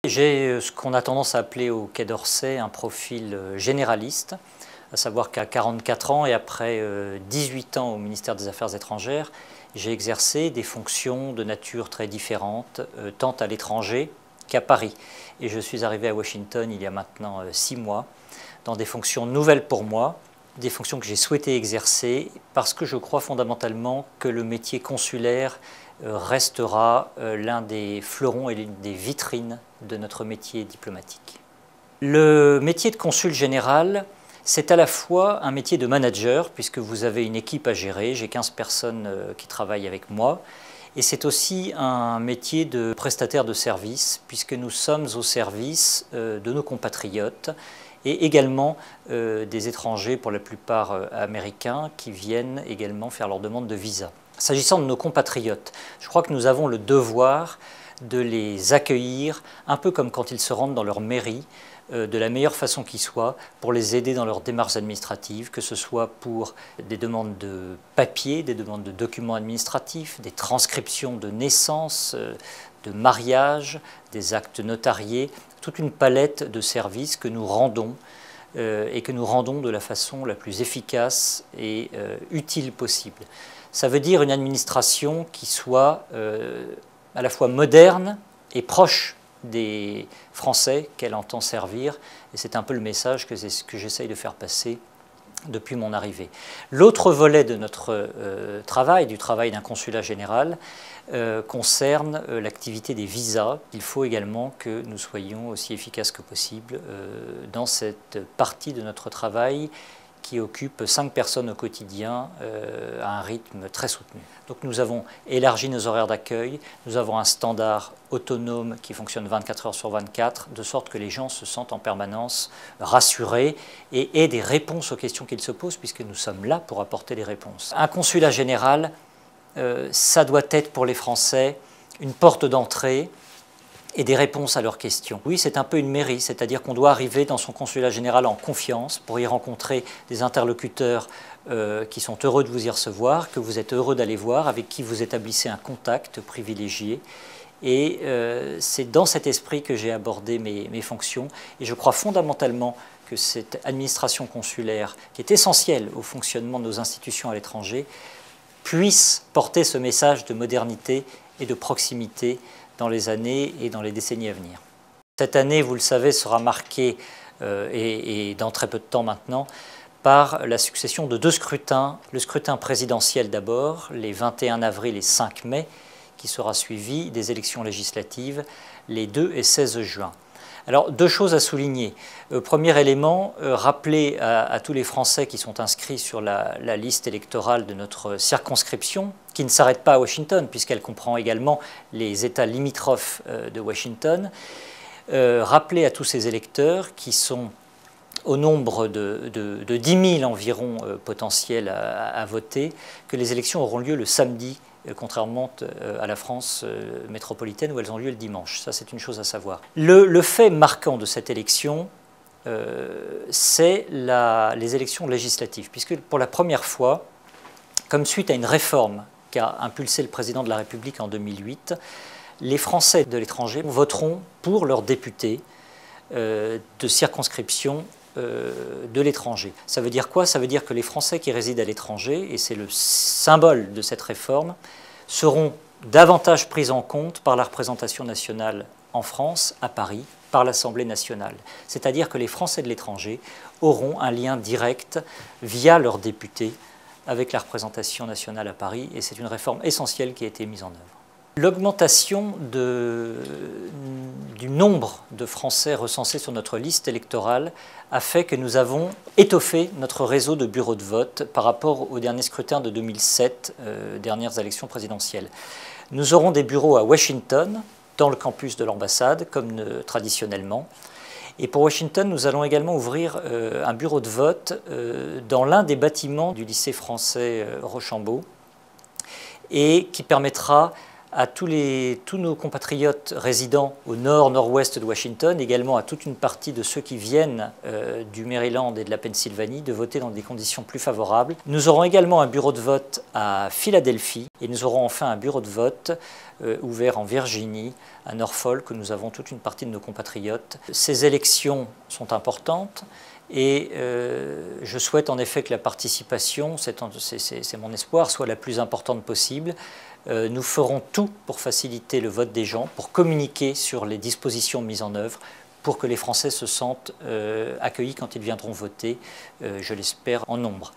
J'ai ce qu'on a tendance à appeler au Quai d'Orsay un profil généraliste, à savoir qu'à 44 ans et après 18 ans au ministère des Affaires étrangères, j'ai exercé des fonctions de nature très différente, tant à l'étranger qu'à Paris. Et je suis arrivé à Washington il y a maintenant 6 mois, dans des fonctions nouvelles pour moi, des fonctions que j'ai souhaité exercer parce que je crois fondamentalement que le métier consulaire restera l'un des fleurons et l'une des vitrines de notre métier diplomatique. Le métier de consul général, c'est à la fois un métier de manager, puisque vous avez une équipe à gérer, j'ai 15 personnes qui travaillent avec moi, et c'est aussi un métier de prestataire de services, puisque nous sommes au service de nos compatriotes, et également des étrangers, pour la plupart américains, qui viennent également faire leur demande de visa. S'agissant de nos compatriotes, je crois que nous avons le devoir de les accueillir, un peu comme quand ils se rendent dans leur mairie, de la meilleure façon qui soit, pour les aider dans leurs démarches administratives, que ce soit pour des demandes de papier, des demandes de documents administratifs, des transcriptions de naissance, de mariage, des actes notariés, toute une palette de services que nous rendons et que nous rendons de la façon la plus efficace et utile possible. Ça veut dire une administration qui soit à la fois moderne et proche des Français qu'elle entend servir, et c'est un peu le message que j'essaye de faire passer depuis mon arrivée. L'autre volet de notre travail, du travail d'un consulat général, concerne l'activité des visas. Il faut également que nous soyons aussi efficaces que possible dans cette partie de notre travail qui occupe 5 personnes au quotidien à un rythme très soutenu. Donc nous avons élargi nos horaires d'accueil, nous avons un standard autonome qui fonctionne 24 heures sur 24, de sorte que les gens se sentent en permanence rassurés et aient des réponses aux questions qu'ils se posent, puisque nous sommes là pour apporter des réponses. Un consulat général, ça doit être pour les Français une porte d'entrée et des réponses à leurs questions. Oui, c'est un peu une mairie, c'est-à-dire qu'on doit arriver dans son consulat général en confiance pour y rencontrer des interlocuteurs qui sont heureux de vous y recevoir, que vous êtes heureux d'aller voir, avec qui vous établissez un contact privilégié. Et c'est dans cet esprit que j'ai abordé mes fonctions. Et je crois fondamentalement que cette administration consulaire, qui est essentielle au fonctionnement de nos institutions à l'étranger, puisse porter ce message de modernité et de proximité dans les années et dans les décennies à venir. Cette année, vous le savez, sera marquée, et dans très peu de temps maintenant, par la succession de 2 scrutins. Le scrutin présidentiel d'abord, les 21 avril et 5 mai, qui sera suivi des élections législatives les 2 et 16 juin. Alors, 2 choses à souligner. Premier élément, rappeler à tous les Français qui sont inscrits sur la liste électorale de notre circonscription, qui ne s'arrête pas à Washington, puisqu'elle comprend également les États limitrophes de Washington, rappeler à tous ces électeurs qui sont au nombre de 10 000 environ potentiels à voter, que les élections auront lieu le samedi, contrairement à la France métropolitaine où elles ont lieu le dimanche. Ça, c'est une chose à savoir. Le fait marquant de cette élection, c'est les élections législatives, puisque pour la première fois, comme suite à une réforme qu'a impulsé le président de la République en 2008, les Français de l'étranger voteront pour leurs députés de circonscription de l'étranger. Ça veut dire quoi? Ça veut dire que les Français qui résident à l'étranger, et c'est le symbole de cette réforme, seront davantage pris en compte par la représentation nationale en France, à Paris, par l'Assemblée nationale. C'est-à-dire que les Français de l'étranger auront un lien direct via leurs députés avec la représentation nationale à Paris, et c'est une réforme essentielle qui a été mise en œuvre. L'augmentation du nombre de Français recensés sur notre liste électorale a fait que nous avons étoffé notre réseau de bureaux de vote par rapport au dernier scrutin de 2007, dernières élections présidentielles. Nous aurons des bureaux à Washington, dans le campus de l'ambassade, comme traditionnellement. Et pour Washington, nous allons également ouvrir un bureau de vote dans l'un des bâtiments du lycée français Rochambeau, et qui permettra à tous nos compatriotes résidant au nord-nord-ouest de Washington, également à toute une partie de ceux qui viennent du Maryland et de la Pennsylvanie, de voter dans des conditions plus favorables. Nous aurons également un bureau de vote à Philadelphie et nous aurons enfin un bureau de vote ouvert en Virginie, à Norfolk, où nous avons toute une partie de nos compatriotes. Ces élections sont importantes et je souhaite en effet que la participation, c'est mon espoir, soit la plus importante possible. Nous ferons tout pour faciliter le vote des gens, pour communiquer sur les dispositions mises en œuvre, pour que les Français se sentent accueillis quand ils viendront voter, je l'espère, en nombre.